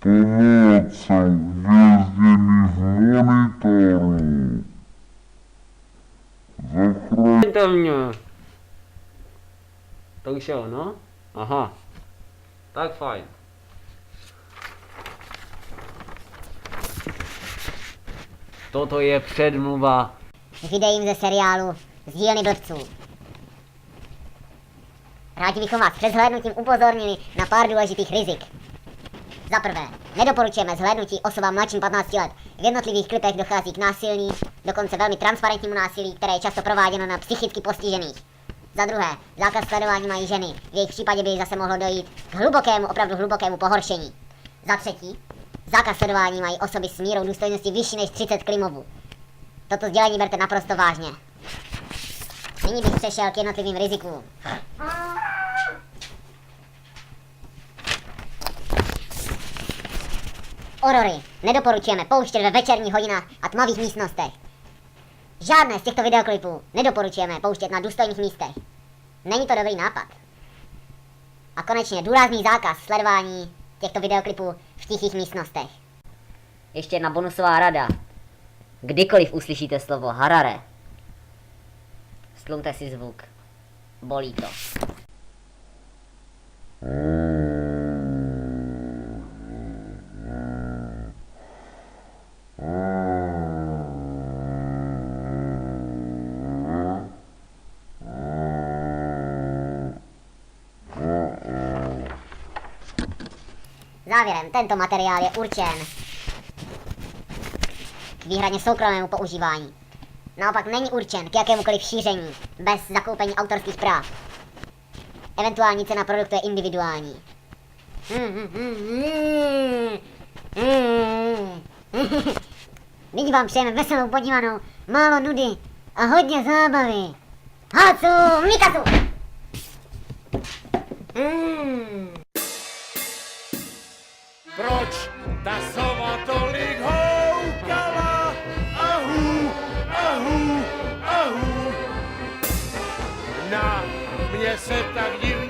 pomocou vězněných monitorů. Zachraňte mě. To už jo, no? Aha. Tak fajn. Toto je předmluva. Videím ze seriálu Z dílny blbců. Rádi bychom vás před zhlédnutím upozornili na pár důležitých rizik. Za prvé, nedoporučujeme zhlédnutí osobám mladším 15 let. V jednotlivých klipech dochází k násilí, dokonce velmi transparentnímu násilí, které je často prováděno na psychicky postižených. Za druhé, zákaz sledování mají ženy. V jejich případě by zase mohlo dojít k hlubokému, opravdu hlubokému pohoršení. Za třetí, zákaz sledování mají osoby s mírou důstojnosti vyšší než 30 klimovů. Toto sdělení berte naprosto vážně. Nyní bych přešel k jednotlivým rizikům. Horory nedoporučujeme pouštět ve večerních hodinách a tmavých místnostech. Žádné z těchto videoklipů nedoporučujeme pouštět na důstojných místech. Není to dobrý nápad. A konečně důrazný zákaz sledování těchto videoklipů v tichých místnostech. Ještě jedna bonusová rada. Kdykoliv uslyšíte slovo Harare, stlumte si zvuk. Bolí to. Závěrem, tento materiál je určen k výhradně soukromému používání. Naopak není určen k jakémukoliv šíření bez zakoupení autorských práv. Eventuální cena produktu je individuální. Nyní vám přejeme veselou podívanou, málo nudy a hodně zábavy. Hatsu Mikazu! Proč ta sova tolik houkala? Ahu, ahu, ahu. Na mě se tak divně